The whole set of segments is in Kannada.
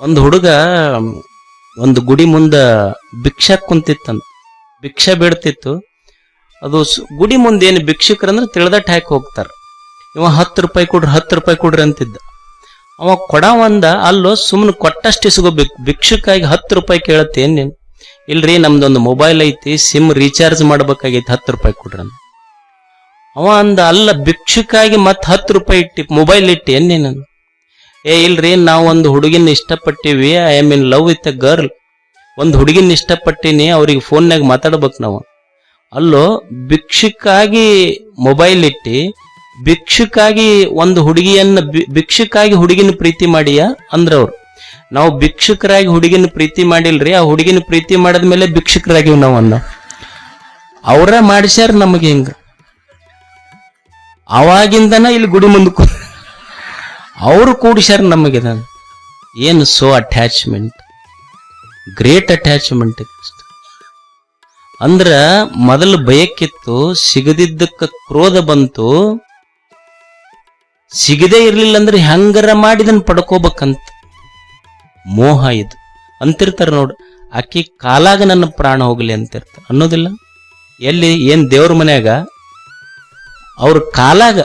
ಒಂದು ಹುಡುಗ ಒಂದು ಗುಡಿ ಮುಂದ ಭಿಕ್ಷಾ ಕುಂತಿತ್ತಂತ, ಭಿಕ್ಷಾ ಬೇಡ್ತಿತ್ತು. ಅದು ಗುಡಿ ಮುಂದೆ ಏನು ಭಿಕ್ಷುಕರಂದ್ರೆ ತಿಳಿದಟ್ಟು ಹಾಕಿ ಹೋಗ್ತಾರ. ಇವ 10 ರೂಪಾಯಿ ಕೊಡ್ರಿ 10 ರೂಪಾಯಿ ಕೊಡ್ರಿ ಅಂತಿದ್ದ. ಅವ ಕೊಡವಂದ ಅಲ್ಲೋ ಸುಮ್ಮನೆ ಕೊಟ್ಟಷ್ಟು ಇಸ್ಕೋಬೇಕು, ಭಿಕ್ಷುಕಾಗಿ 10 ರೂಪಾಯಿ ಕೇಳತ್ತೇನ್ ನೀನು? ಇಲ್ರಿ ನಮ್ದೊಂದು ಮೊಬೈಲ್ ಐತಿ, ಸಿಮ್ ರೀಚಾರ್ಜ್ ಮಾಡ್ಬೇಕಾಗೈತಿ, 10 ರೂಪಾಯಿ ಕೊಡ್ರಿ ಅಂತ. ಅವ ಅಂದ ಅಲ್ಲ ಭಿಕ್ಷುಕಾಗಿ ಮತ್ 10 ರೂಪಾಯಿ ಇಟ್ಟಿ ಮೊಬೈಲ್ ಇಟ್ಟಿ ಏನ್ ನೀನು? ಇಲ್ರಿ ನಾವು ಒಂದು ಹುಡುಗಿನ ಇಷ್ಟಪಟ್ಟಿವಿ, I am in love with a girl. ಒಂದು ಹುಡುಗಿನ ಇಷ್ಟಪಟ್ಟಿನಿ, ಅವ್ರಿಗೆ ಫೋನ್ಯಾಗ ಮಾತಾಡ್ಬೇಕು ನಾವು. ಅಲ್ಲೋ ಭಿಕ್ಷುಕಾಗಿ ಮೊಬೈಲ್ ಇಟ್ಟಿ, ಭಿಕ್ಷುಕಾಗಿ ಒಂದು ಹುಡುಗಿಯನ್ನ ಭಿಕ್ಷುಕಾಗಿ ಹುಡುಗಿನ ಪ್ರೀತಿ ಮಾಡಿಯಾ ಅಂದ್ರವ್ರು. ನಾವು ಭಿಕ್ಷುಕರಾಗಿ ಹುಡುಗಿನ ಪ್ರೀತಿ ಮಾಡಿಲ್ರಿ, ಆ ಹುಡುಗಿನ ಪ್ರೀತಿ ಮಾಡಿದ್ಮೇಲೆ ಭಿಕ್ಷುಕರಾಗಿವ್ ನಾವು ಅನ್ನ. ಅವ್ರ ಮಾಡಿಸ್ಯಾರ ನಮಗೆ ಹಿಂಗ. ಅವಾಗಿಂದನ ಇಲ್ಲಿ ಗುಡಿ ಮುಂದಕ್ಕೂ ಅವರು ಕೂಡಿಸ್ಯಾರ ನಮಗೆ. ಏನು ಸೋ ಅಟ್ಯಾಚ್ಮೆಂಟ್, ಗ್ರೇಟ್ ಅಟ್ಯಾಚ್ಮೆಂಟ್. ಅಂದ್ರ ಮೊದಲು ಬಯಕ್ಕಿತ್ತು, ಸಿಗದಿದ್ದಕ್ಕ ಕ್ರೋಧ ಬಂತು. ಸಿಗದೇ ಇರ್ಲಿಲ್ಲ ಅಂದ್ರೆ ಹೆಂಗರ ಮಾಡಿದನ್ ಪಡ್ಕೋಬೇಕಂತ ಮೋಹ ಇದು ಅಂತಿರ್ತಾರ ನೋಡು. ಆಕಿ ಕಾಲಾಗ ನನ್ನ ಪ್ರಾಣ ಹೋಗ್ಲಿ ಅಂತಿರ್ತಾರ ಅನ್ನೋದಿಲ್ಲ. ಎಲ್ಲಿ ಏನ್ ದೇವ್ರ ಮನ್ಯಾಗ ಅವ್ರ ಕಾಲಾಗ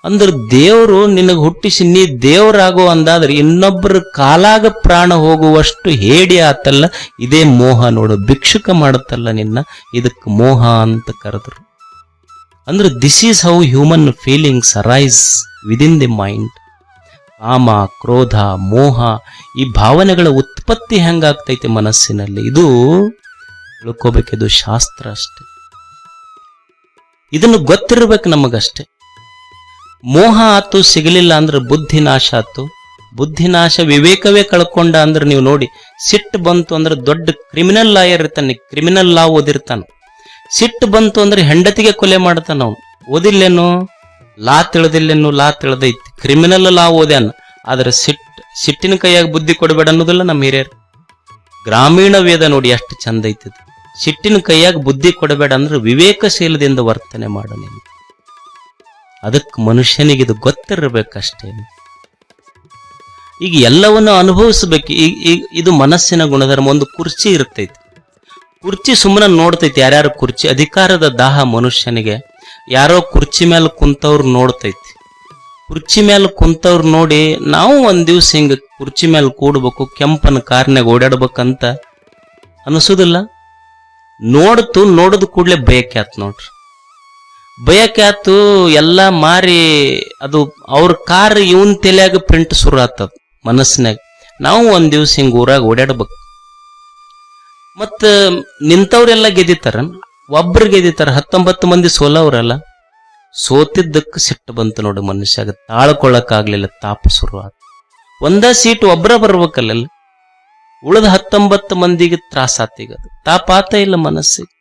ಅಂದ್ರ ದೇವ್ರು ನಿನಗೆ ಹುಟ್ಟಿಸಿ ನೀ ದೇವರಾಗೋ ಅಂದಾದ್ರೆ ಇನ್ನೊಬ್ಬರ ಕಾಲಾಗ ಪ್ರಾಣ ಹೋಗುವಷ್ಟು ಹೇಡಿ ಆತಲ್ಲ, ಇದೇ ಮೋಹ ನೋಡು. ಭಿಕ್ಷುಕ ಮಾಡುತ್ತಲ್ಲ ನಿನ್ನ, ಇದಕ್ಕೆ ಮೋಹ ಅಂತ ಕರೆದ್ರು. ಅಂದ್ರೆ this is how human feelings arise within the mind. ಕಾಮ, ಕ್ರೋಧ, ಮೋಹ, ಈ ಭಾವನೆಗಳ ಉತ್ಪತ್ತಿ ಹೆಂಗಾಗ್ತೈತೆ ಮನಸ್ಸಿನಲ್ಲಿ, ಇದು ತಿಳ್ಕೋಬೇಕಿದು ಶಾಸ್ತ್ರ ಅಷ್ಟೆ. ಇದನ್ನು ಗೊತ್ತಿರ್ಬೇಕು ನಮಗಷ್ಟೆ. ಮೋಹ ಆತು ಸಿಗಲಿಲ್ಲ ಅಂದ್ರೆ ಬುದ್ಧಿನಾಶ ಆತು. ಬುದ್ಧಿನಾಶ ವಿವೇಕವೇ ಕಳ್ಕೊಂಡ ಅಂದ್ರೆ ನೀವು ನೋಡಿ, ಸಿಟ್ಟು ಬಂತು ಅಂದ್ರೆ ದೊಡ್ಡ ಕ್ರಿಮಿನಲ್ ಲಾಯರ್ ಇರ್ತಾನೆ, ಕ್ರಿಮಿನಲ್ ಲಾ ಓದಿರ್ತಾನ. ಸಿಟ್ಟು ಬಂತು ಅಂದ್ರೆ ಹೆಂಡತಿಗೆ ಕೊಲೆ ಮಾಡ್ತಾನ ಅವನು. ಓದಿಲ್ಲೇನು, ಲಾ ತಿಳಿದಿಲ್ಲೇನು, ಲಾ ತಿಳಿದೈತಿ, ಕ್ರಿಮಿನಲ್ ಲಾ ಓದ್ಯಾನ. ಆದ್ರೆ ಸಿಟ್ಟಿನ ಕೈಯಾಗ ಬುದ್ಧಿ ಕೊಡಬೇಡ ಅನ್ನೋದಿಲ್ಲ ನಮ್ಮ ಹಿರಿಯರು. ಗ್ರಾಮೀಣ ವೇದ ನೋಡಿ ಎಷ್ಟು ಚಂದ ಐತಿದ್. ಸಿಟ್ಟಿನ ಕೈಯಾಗ ಬುದ್ಧಿ ಕೊಡಬೇಡ ಅಂದ್ರೆ ವಿವೇಕಶೀಲದಿಂದ ವರ್ತನೆ ಮಾಡ ನೀನು. ಅದಕ್ಕೆ ಮನುಷ್ಯನಿಗೆ ಇದು ಗೊತ್ತಿರಬೇಕಷ್ಟೇ. ಈಗ ಎಲ್ಲವನ್ನು ಅನುಭವಿಸ್ಬೇಕು. ಇದು ಮನಸ್ಸಿನ ಗುಣಧರ್ಮ. ಒಂದು ಕುರ್ಚಿ ಇರ್ತೈತಿ, ಕುರ್ಚಿ ಸುಮ್ಮನೆ ನೋಡ್ತೈತಿ. ಯಾರ್ಯಾರು ಕುರ್ಚಿ, ಅಧಿಕಾರದ ದಾಹ ಮನುಷ್ಯನಿಗೆ. ಯಾರೋ ಕುರ್ಚಿ ಮೇಲೆ ಕುಂತವ್ರು ನೋಡ್ತೈತಿ. ಕುರ್ಚಿ ಮೇಲೆ ಕುಂತವ್ರು ನೋಡಿ ನಾವು ಒಂದ್ ದಿವ್ಸ ಹಿಂಗ ಕುರ್ಚಿ ಮೇಲೆ ಕೂಡ್ಬೇಕು, ಕೆಂಪನ ಕಾರ್ನಾಗ ಓಡಾಡ್ಬೇಕಂತ ಅನಿಸೋದಿಲ್ಲ. ನೋಡದ ಕೂಡ್ಲೆ ಬಯಕ್ಯಾತ್ ನೋಡ್ರಿ. ಬಯಕ್ಯಾತು ಎಲ್ಲ ಮಾರಿ ಅದು ಅವ್ರ ಕಾರ್ ಇವನ್ ತಲೆಯಾಗ ಪ್ರಿಂಟ್ ಶುರು ಆಗ್ತದ ಮನಸ್ಸಿನಾಗ. ನಾವು ಒಂದ್ ದಿವ್ಸ ಹಿಂಗ ಊರಾಗ ಓಡಾಡ್ಬೇಕು. ಮತ್ತ ನಿಂತವ್ರೆಲ್ಲ ಗೆದಿತಾರ, ಒಬ್ರು ಗೆದಿತಾರ, 19 ಮಂದಿ ಸೋಲವ್ರಲ್ಲ. ಸೋತಿದ್ದಕ್ಕೆ ಸಿಟ್ಟು ಬಂತು ನೋಡಿ ಮನುಷ್ಯಾಗ, ತಾಳ್ಕೊಳಕ್ಕಾಗ್ಲಿಲ್ಲ, ತಾಪ ಶುರು ಆತ. ಒಂದ ಸೀಟ್ ಒಬ್ರ ಬರ್ಬೇಕಲ್ಲ, ಉಳಿದ 19 ಮಂದಿಗೆ ತ್ರಾಸ ಆತೀಗ, ತಾಪ ಆತ ಇಲ್ಲ ಮನಸ್ಸಿಗೆ.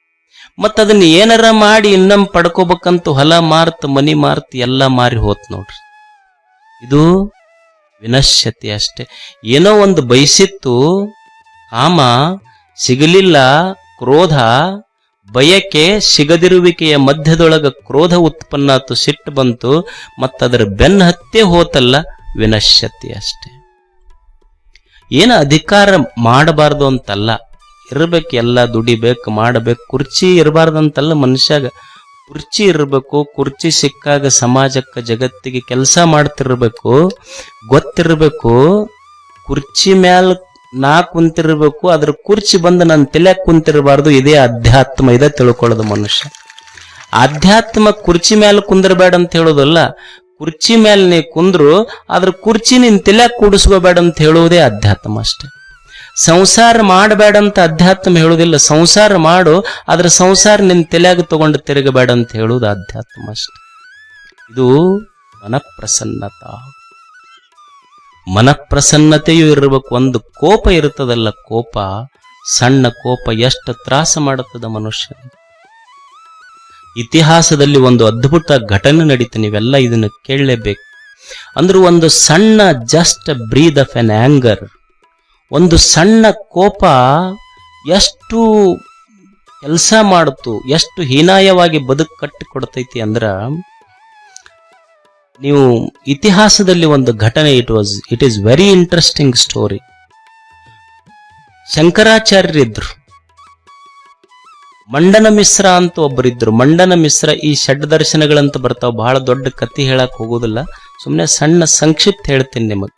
ಮತ್ತ ಅದನ್ನ ಏನಾರ ಮಾಡಿ ಇನ್ನೊಮ್ಮೆ ಪಡ್ಕೋಬೇಕಂತ ಹೊಲ ಮಾರ್ತ್ ಮನಿ ಮಾರ್ತ್ ಎಲ್ಲ ಮಾರಿ ಹೋತ್ ನೋಡ್ರಿ. ಇದು ವಿನಶ್ಯತೆ ಅಷ್ಟೆ. ಏನೋ ಒಂದು ಬಯಸಿತ್ತು, ಕಾಮ ಸಿಗಲಿಲ್ಲ, ಕ್ರೋಧ, ಬಯಕೆ, ಸಿಗದಿರುವಿಕೆಯ ಮಧ್ಯದೊಳಗ ಕ್ರೋಧ ಉತ್ಪನ್ನ ಆತು, ಸಿಟ್ಟು ಬಂತು, ಮತ್ತದರ ಬೆನ್ನ ಹತ್ತೆ ಹೋತಲ್ಲ, ವಿನಶ್ಯತೆ ಅಷ್ಟೆ. ಏನ ಅಧಿಕಾರ ಮಾಡಬಾರ್ದು ಅಂತಲ್ಲ, ಇರ್ಬೇಕು, ಎಲ್ಲ ದುಡಿಬೇಕು, ಮಾಡಬೇಕು. ಕುರ್ಚಿ ಇರಬಾರ್ದಂತಲ್ಲ ಮನುಷ್ಯಾಗ, ಕುರ್ಚಿ ಇರಬೇಕು. ಕುರ್ಚಿ ಸಿಕ್ಕಾಗ ಸಮಾಜಕ್ಕೆ ಜಗತ್ತಿಗೆ ಕೆಲಸ ಮಾಡ್ತಿರ್ಬೇಕು. ಗೊತ್ತಿರ್ಬೇಕು, ಕುರ್ಚಿ ಮ್ಯಾಲ ನಾ ಕುಂತಿರ್ಬೇಕು, ಅದ್ರ ಕುರ್ಚಿ ಬಂದು ನನ್ನ ತಲೆಯಾಗ ಕುಂತಿರಬಾರ್ದು. ಇದೇ ಅಧ್ಯಾತ್ಮ, ಇದೇ ತಿಳ್ಕೊಳ್ಳೋದು ಮನುಷ್ಯ. ಅಧ್ಯಾತ್ಮ ಕುರ್ಚಿ ಮ್ಯಾಲ ಕುಂದಿರಬೇಡ ಅಂತ ಹೇಳೋದಲ್ಲ, ಕುರ್ಚಿ ಮೇಲೆ ನೀ ಕುಂದ್ರು ಅದ್ರ ಕುರ್ಚಿ ನಿನ್ ತಲೆಯಾಗ ಕೂಡಿಸ್ಕೋಬೇಡ ಅಂತ ಹೇಳುವುದೇ ಅಧ್ಯಾತ್ಮ ಅಷ್ಟೆ. ಸಂಸಾರ ಮಾಡಬೇಡ ಅಂತ ಅಧ್ಯಾತ್ಮ ಹೇಳುವುದಿಲ್ಲ. ಸಂಸಾರ ಮಾಡು, ಅದ್ರ ಸಂಸಾರ ನಿನ್ ತಲೆಯಾಗ ತಗೊಂಡು ತಿರುಗಬೇಡ ಅಂತ ಹೇಳುವುದು ಅಧ್ಯಾತ್ಮ ಅಷ್ಟೆ. ಇದು ಮನಪ್ರಸನ್ನತಾ. ಮನಪ್ರಸನ್ನತೆಯೂ ಇರಬೇಕು. ಒಂದು ಕೋಪ ಇರ್ತದಲ್ಲ, ಕೋಪ, ಸಣ್ಣ ಕೋಪ ಎಷ್ಟು ತ್ರಾಸ ಮಾಡುತ್ತದೆ ಮನುಷ್ಯನಿಗೆ. ಇತಿಹಾಸದಲ್ಲಿ ಒಂದು ಅದ್ಭುತ ಘಟನೆ ನಡೀತು, ನೀವೆಲ್ಲ ಇದನ್ನು ಕೇಳಲೇಬೇಕು. ಅಂದ್ರೆ ಒಂದು ಸಣ್ಣ just breathe of an anger, ಒಂದು ಸಣ್ಣ ಕೋಪ ಎಷ್ಟು ಕೆಲಸ ಮಾಡುತ್ತು, ಎಷ್ಟು ಹೀನಾಯವಾಗಿ ಬದುಕು ಕಟ್ಟಿಕೊಡ್ತೈತಿ ಅಂದ್ರ, ನೀವು ಇತಿಹಾಸದಲ್ಲಿ ಒಂದು ಘಟನೆ, it is very interesting story. ಶಂಕರಾಚಾರ್ಯರಿದ್ರು, ಮಂಡನ ಮಿಶ್ರ ಅಂತ ಒಬ್ಬರಿದ್ರು. ಮಂಡನ ಮಿಶ್ರ ಈ ಷಡ್ ದರ್ಶನಗಳಂತ ಬರ್ತಾವ, ಬಹಳ ದೊಡ್ಡ ಕಥೆ ಹೇಳಕ್ ಹೋಗೋದಿಲ್ಲ, ಸುಮ್ಮನೆ ಸಣ್ಣ ಸಂಕ್ಷಿಪ್ತ ಹೇಳ್ತೀನಿ ನಿಮಗೆ.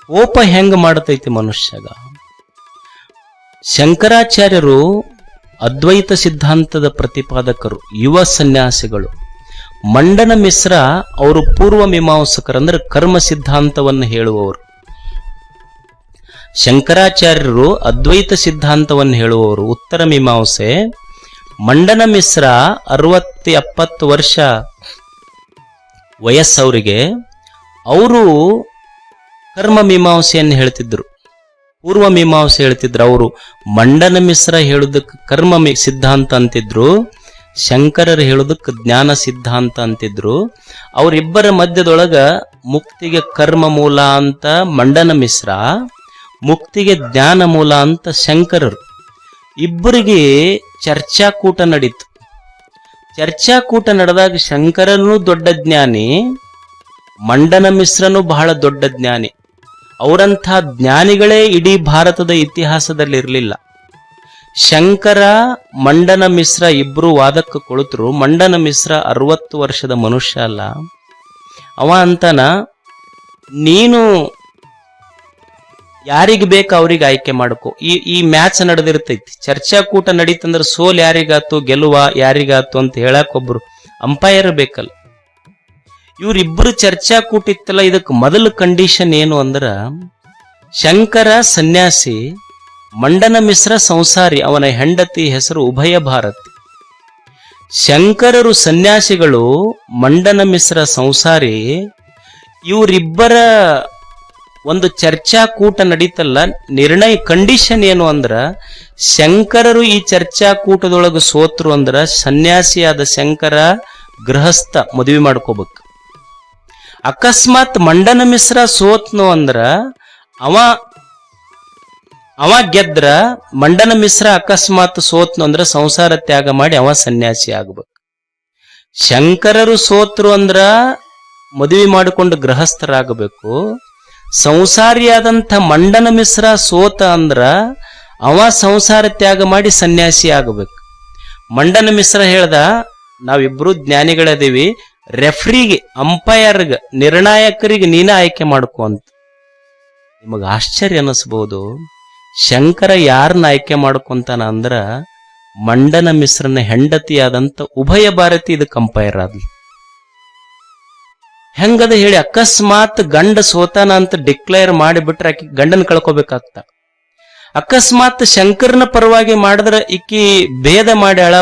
ಕೋಪ ಹೆಂಗ ಮಾಡ್ತೈತಿ ಮನುಷ್ಯಗ. ಶಂಕರಾಚಾರ್ಯರು ಅದ್ವೈತ ಸಿದ್ಧಾಂತದ ಪ್ರತಿಪಾದಕರು, ಯುವ ಸನ್ಯಾಸಿಗಳು. ಮಂಡನ ಮಿಶ್ರ ಅವರು ಪೂರ್ವ ಮೀಮಾಂಸಕರು, ಅಂದ್ರೆ ಕರ್ಮ ಸಿದ್ಧಾಂತವನ್ನು ಹೇಳುವವರು. ಶಂಕರಾಚಾರ್ಯರು ಅದ್ವೈತ ಸಿದ್ಧಾಂತವನ್ನು ಹೇಳುವವರು, ಉತ್ತರ ಮೀಮಾಂಸೆ. ಮಂಡನ ಮಿಶ್ರ 60-70 ವರ್ಷ ವಯಸ್ಸವರಿಗೆ, ಅವರು ಕರ್ಮ ಮೀಮಾಂಸೆಯನ್ನು ಹೇಳ್ತಿದ್ರು, ಪೂರ್ವ ಮೀಮಾಂಸೆ ಹೇಳ್ತಿದ್ರು. ಅವರು ಮಂಡನ ಮಿಶ್ರ ಹೇಳುದಕ್ಕೆ ಕರ್ಮ ಸಿದ್ಧಾಂತ ಅಂತಿದ್ರು, ಶಂಕರರು ಹೇಳುದಕ್ಕೆ ಜ್ಞಾನ ಸಿದ್ಧಾಂತ ಅಂತಿದ್ರು. ಅವರಿಬ್ಬರ ಮಧ್ಯದೊಳಗ ಮುಕ್ತಿಗೆ ಕರ್ಮ ಮೂಲ ಅಂತ ಮಂಡನ ಮಿಶ್ರ, ಮುಕ್ತಿಗೆ ಜ್ಞಾನ ಮೂಲ ಅಂತ ಶಂಕರರು. ಇಬ್ಬರಿಗೆ ಚರ್ಚಾಕೂಟ ನಡೀತು. ಚರ್ಚಾಕೂಟ ನಡೆದಾಗ ಶಂಕರನು ದೊಡ್ಡ ಜ್ಞಾನಿ, ಮಂಡನ ಮಿಶ್ರನು ಬಹಳ ದೊಡ್ಡ ಜ್ಞಾನಿ. ಅವರಂಥ ಜ್ಞಾನಿಗಳೇ ಇಡೀ ಭಾರತದ ಇತಿಹಾಸದಲ್ಲಿ ಇರಲಿಲ್ಲ. ಶಂಕರ ಮಂಡನ ಮಿಶ್ರ ಇಬ್ರು ವಾದಕ್ಕೆ ಕುಳಿತರು. ಮಂಡನ ಮಿಶ್ರ 60 ವರ್ಷದ ಮನುಷ್ಯ ಅಲ್ಲ. ಅವ ಅಂತಾನ, ನೀನು ಯಾರಿಗೆ ಬೇಕು ಅವ್ರಿಗೆ ಆಯ್ಕೆ ಮಾಡ್ಕೊ. ಈ ಮ್ಯಾಚ್ ನಡೆದಿರ್ತೈತಿ, ಚರ್ಚಾಕೂಟ ನಡೀತಂದ್ರೆ ಸೋಲ್ ಯಾರಿಗಾತು ಗೆಲುವ ಯಾರಿಗಾತು ಅಂತ ಹೇಳಕ್ ಒಬ್ರು ಅಂಪೈರ್ ಬೇಕಲ್ಲ. ಇವ್ರಿಬ್ರು ಚರ್ಚಾಕೂಟ ಇತ್ತಲ್ಲ, ಇದಕ್ಕೆ ಮೊದಲ ಕಂಡೀಷನ್ ಏನು ಅಂದ್ರ, ಶಂಕರ ಸನ್ಯಾಸಿ, ಮಂಡನ ಮಿಶ್ರ ಸಂಸಾರಿ, ಅವನ ಹೆಂಡತಿ ಹೆಸರು ಉಭಯ ಭಾರತಿ. ಶಂಕರರು ಸನ್ಯಾಸಿಗಳು, ಮಂಡನ ಮಿಶ್ರ ಸಂಸಾರಿ. ಇವರಿಬ್ಬರ ಒಂದು ಚರ್ಚಾಕೂಟ ನಡೀತಲ್ಲ, ನಿರ್ಣಯ ಕಂಡೀಷನ್ ಏನು ಅಂದ್ರ, ಶಂಕರರು ಈ ಚರ್ಚಾಕೂಟದೊಳಗೆ ಸೋತ್ರು ಅಂದ್ರ ಸನ್ಯಾಸಿಯಾದ ಶಂಕರ ಗೃಹಸ್ಥ ಮದುವೆ ಮಾಡ್ಕೋಬೇಕು. ಅಕಸ್ಮಾತ್ ಮಂಡನ ಮಿಶ್ರ ಸೋತ್ನು ಅಂದ್ರ ಅವ ಗೆದ್ರ, ಮಂಡನ ಮಿಶ್ರ ಅಕಸ್ಮಾತ್ ಸೋತ್ನು ಅಂದ್ರ ಸಂಸಾರ ತ್ಯಾಗ ಮಾಡಿ ಅವ ಸನ್ಯಾಸಿ ಆಗ್ಬೇಕು. ಶಂಕರರು ಸೋತ್ರು ಅಂದ್ರ ಮದುವೆ ಮಾಡಿಕೊಂಡು ಗೃಹಸ್ಥರಾಗಬೇಕು. ಸಂಸಾರಿಯಾದಂಥ ಮಂಡನ ಮಿಶ್ರ ಸೋತ ಅಂದ್ರ ಅವ ಸಂಸಾರ ತ್ಯಾಗ ಮಾಡಿ ಸನ್ಯಾಸಿ ಆಗಬೇಕು. ಮಂಡನ ಮಿಶ್ರ ಹೇಳ್ದ, ನಾವಿಬ್ರು ಜ್ಞಾನಿಗಳದೀವಿ, ರೆಫ್ರಿಗೆ, ಅಂಪೈರ್ಗ, ನಿರ್ಣಾಯಕರಿಗೆ ನೀನ ಆಯ್ಕೆ ಮಾಡ್ಕೊ ಅಂತ. ನಿಮಗ ಆಶ್ಚರ್ಯ ಅನಿಸ್ಬಹುದು, ಶಂಕರ ಯಾರನ್ನ ಆಯ್ಕೆ ಮಾಡ್ಕೊಂತಾನ ಅಂದ್ರ ಮಂಡನ ಮಿಶ್ರನ ಹೆಂಡತಿಯಾದಂತ ಉಭಯ ಭಾರತಿ ಇದಕ್ಕೆ ಅಂಪೈರ್ ಆದ್ಲಿ. ಹೆಂಗದ ಹೇಳಿ, ಅಕಸ್ಮಾತ್ ಗಂಡ ಸೋತಾನ ಅಂತ ಡಿಕ್ಲೇರ್ ಮಾಡಿಬಿಟ್ರೆ ಆಕಿ ಗಂಡನ ಕಳ್ಕೋಬೇಕಾಗ್ತ. ಅಕಸ್ಮಾತ್ ಶಂಕರನ ಪರವಾಗಿ ಮಾಡಿದ್ರೆ ಈಕಿ ಭೇದ ಮಾಡ್ಯಾಳ,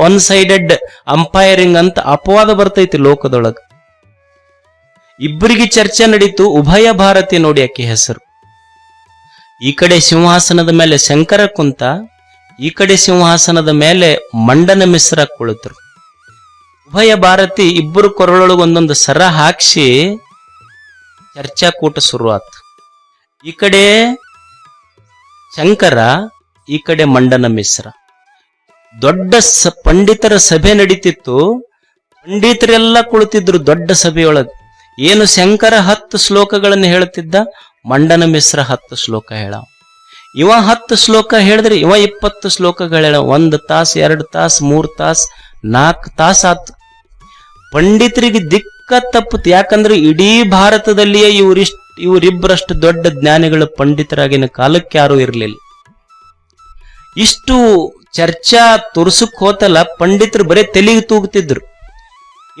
ಒನ್ ಸೈಡೆಡ್ ಅಂಪೈರಿಂಗ್ ಅಂತ ಅಪವಾದ ಬರ್ತೈತಿ ಲೋಕದೊಳಗ. ಇಬ್ಬರಿಗೆ ಚರ್ಚೆ ನಡೀತು. ಉಭಯ ಭಾರತಿ ನೋಡಿ ಆಕಿ ಹೆಸರು. ಈ ಕಡೆ ಸಿಂಹಾಸನದ ಮೇಲೆ ಶಂಕರ ಕುಂತ, ಈ ಕಡೆ ಸಿಂಹಾಸನದ ಮೇಲೆ ಮಂಡನ ಮಿಶ್ರ ಕುಳಿತರು. ಉಭಯ ಭಾರತಿ ಇಬ್ಬರು ಕೊರಳೊಳಗೆ ಒಂದೊಂದು ಸರ ಹಾಕ್ಸಿ ಚರ್ಚಾಕೂಟ ಶುರುವಾತು. ಈ ಕಡೆ ಶಂಕರ, ಈ ಕಡೆ ಮಂಡನ ಮಿಶ್ರ. ದೊಡ್ಡ ಪಂಡಿತರ ಸಭೆ ನಡೀತಿತ್ತು. ಪಂಡಿತರೆಲ್ಲ ಕುಳಿತಿದ್ರು ದೊಡ್ಡ ಸಭೆಯೊಳಗೆ. ಏನು ಶಂಕರ 10 ಶ್ಲೋಕಗಳನ್ನು ಹೇಳ್ತಿದ್ದ, ಮಂಡನ ಮಿಶ್ರ 10 ಶ್ಲೋಕ ಹೇಳ. ಇವ 10 ಶ್ಲೋಕ ಹೇಳಿದ್ರೆ ಇವ 20 ಶ್ಲೋಕಗಳು ಹೇಳ. 1 ತಾಸು, 2 ತಾಸು, 3 ತಾಸು, 4 ತಾಸು ಆತು. ಪಂಡಿತರಿಗೆ ದಿಕ್ಕ ತಪ್ಪುತ್ತು. ಯಾಕಂದ್ರೆ ಇಡೀ ಭಾರತದಲ್ಲಿಯೇ ಇವರಿಬ್ಬರಷ್ಟು ದೊಡ್ಡ ಜ್ಞಾನಿಗಳು ಪಂಡಿತರಾಗಿನ ಕಾಲಕ್ಕೆ ಯಾರೂ ಇರಲಿಲ್ಲ. ಇಷ್ಟು ಚರ್ಚಾ ತುರ್ಸಕ್ ಹೋತಲ್ಲ, ಪಂಡಿತರು ಬರೇ ತೆಲಿಗೆ ತೂಗುತ್ತಿದ್ರು.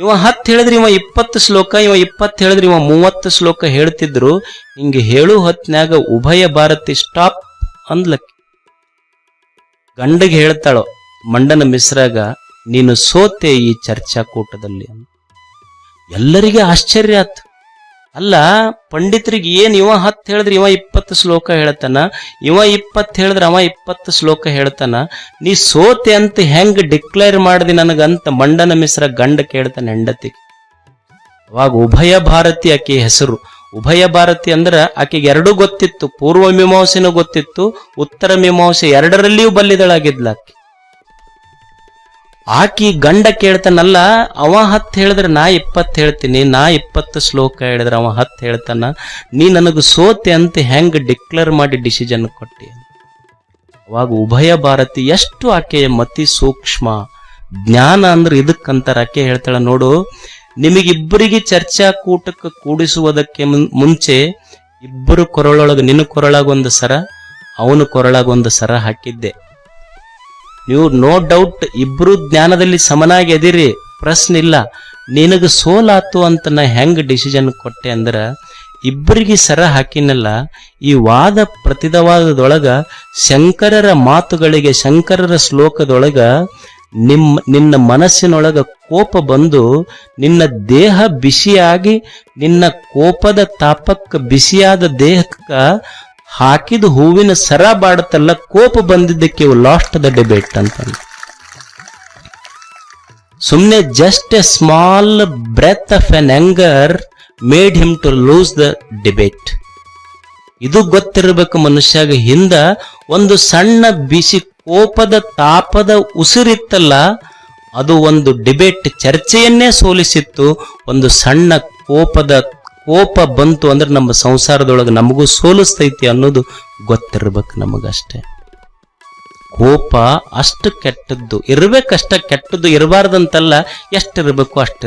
ಇವ 10 ಹೇಳಿದ್ರೆ ಇವ 20 ಶ್ಲೋಕ, ಇವ 20 ಹೇಳಿದ್ರೆ ಇವ 30 ಶ್ಲೋಕ ಹೇಳ್ತಿದ್ರು. ಹಿಂಗೆ ಹೇಳು ಹೊತ್ನ್ಯಾಗ ಉಭಯ ಭಾರತಿ ಸ್ಟಾಪ್ ಅಂದ್ಲಕ್ಕಿ. ಗಂಡಗೆ ಹೇಳ್ತಾಳೋ ಮಂಡನ ಮಿಶ್ರಾಗ, ನೀನು ಸೋತೆ ಈ ಚರ್ಚಾಕೂಟದಲ್ಲಿ ಅಂತ. ಎಲ್ಲರಿಗೆ ಆಶ್ಚರ್ಯ ಆಯ್ತು. ಅಲ್ಲ, ಪಂಡಿತರಿಗೆ ಏನ್ ಇವ 10 ಹೇಳಿದ್ರೆ ಇವ 20 ಶ್ಲೋಕ ಹೇಳ್ತಾನ, ಇವ 20 ಹೇಳಿದ್ರೆ ಅವ 20 ಶ್ಲೋಕ ಹೇಳ್ತಾನ, ನೀ ಸೋತೆ ಅಂತ ಹೆಂಗ್ ಡಿಕ್ಲೇರ್ ಮಾಡ್ದಿ ನನಗಂತ ಮಂಡನ ಮಿಶ್ರ ಗಂಡ ಕೇಳ್ತಾನೆ ಹೆಂಡತಿಗೆ. ಅವಾಗ ಉಭಯ ಭಾರತಿ ಆಕೆ ಹೆಸರು. ಉಭಯ ಭಾರತಿ ಅಂದ್ರ ಆಕೆಗೆ ಎರಡೂ ಗೊತ್ತಿತ್ತು. ಪೂರ್ವ ಮೀಮಾಂಸೆನೂ ಗೊತ್ತಿತ್ತು, ಉತ್ತರ ಮೀಮಾಂಸೆ ಎರಡರಲ್ಲಿಯೂ ಬಲ್ಲಿದಳಾಗಿದ್ಲ ಆಕೆ. ಆಕಿ ಗಂಡ ಕೇಳ್ತಾನಲ್ಲ, ಅವ 10 ಹೇಳಿದ್ರೆ ನಾ 20 ಹೇಳ್ತೀನಿ, ನಾ 20 ಶ್ಲೋಕ ಹೇಳಿದ್ರೆ ಅವ 10 ಹೇಳ್ತಾನ, ನೀ ನನಗೆ ಸೋತೆ ಅಂತ ಹೆಂಗ್ ಡಿಕ್ಲೇರ್ ಮಾಡಿ ಡಿಸಿಷನ್ ಕೊಟ್ಟಿ. ಅವಾಗ ಉಭಯ ಭಾರತಿ ಎಷ್ಟು ಆಕೆಯ ಮತಿ ಸೂಕ್ಷ್ಮ. ಜ್ಞಾನ ಅಂದ್ರೆ ಇದಕ್ಕಂತಾರ. ಆಕೆ ಹೇಳ್ತಾಳ ನೋಡು, ನಿಮಗಿಬ್ಬರಿಗೆ ಚರ್ಚಾ ಕೂಟಕ್ಕೆ ಕೂಡಿಸುವುದಕ್ಕೆ ಮುಂಚೆ ಇಬ್ಬರು ಕೊರಳೊಳಗೆ, ನಿನ್ನ ಕೊರಳಾಗ ಒಂದು ಸರ, ಅವನು ಕೊರಳಾಗ ಒಂದು ಸರ ಹಾಕಿದ್ದೆ. ನೀವು ನೋ ಡೌಟ್ ಇಬ್ರು ಜ್ಞಾನದಲ್ಲಿ ಸಮನಾಗಿ ಎದಿರಿ, ಪ್ರಶ್ನೆ ಇಲ್ಲ. ನಿನಗೆ ಸೋಲಾತು ಅಂತ ನಾ ಹೆಂಗ್ ಡಿಸಿಷನ್ ಕೊಟ್ಟೆ ಅಂದ್ರ, ಇಬ್ಬರಿಗೆ ಸರ ಹಾಕಿನಲ್ಲ, ಈ ವಾದ ಪ್ರತಿವಾದದೊಳಗ ಶಂಕರರ ಮಾತುಗಳಿಗೆ, ಶಂಕರರ ಶ್ಲೋಕದೊಳಗ ನಿನ್ನ ಮನಸ್ಸಿನೊಳಗ ಕೋಪ ಬಂದು ನಿನ್ನ ದೇಹ ಬಿಸಿಯಾಗಿ, ನಿನ್ನ ಕೋಪದ ತಾಪಕ್ಕೆ ಬಿಸಿಯಾದ ದೇಹಕ್ಕ ಹಾಕಿದ ಹೂವಿನ ಸರ ಬಾಡುತ್ತಲ್ಲ, ಕೋಪ ಬಂದಿದ್ದಕ್ಕೆ ಲಾಸ್ಟ್ ದ ಡಿಬೇಟ್ ಅಂತ. ಸುಮ್ನೆ just a small breath of an anger made him to lose the debate. ಇದು ಗೊತ್ತಿರಬೇಕು ಮನುಷ್ಯಾಗ, ಹಿಂದ ಒಂದು ಸಣ್ಣ ಬಿಸಿ ಕೋಪದ ತಾಪದ ಉಸಿರಿತ್ತಲ್ಲ, ಅದು ಒಂದು ಡಿಬೇಟ್ ಚರ್ಚೆಯನ್ನೇ ಸೋಲಿಸಿತ್ತು. ಒಂದು ಸಣ್ಣ ಕೋಪ ಬಂತು ಅಂದ್ರೆ ನಮ್ಮ ಸಂಸಾರದೊಳಗೆ ನಮಗೂ ಸೋಲಿಸ್ತೈತಿ ಅನ್ನೋದು ಗೊತ್ತಿರ್ಬೇಕು ನಮಗಷ್ಟೇ. ಕೋಪ ಅಷ್ಟು ಕೆಟ್ಟದ್ದು ಇರ್ಬೇಕಷ್ಟ, ಕೆಟ್ಟದ್ದು ಇರಬಾರ್ದಂತಲ್ಲ, ಎಷ್ಟಿರ್ಬೇಕು ಅಷ್ಟು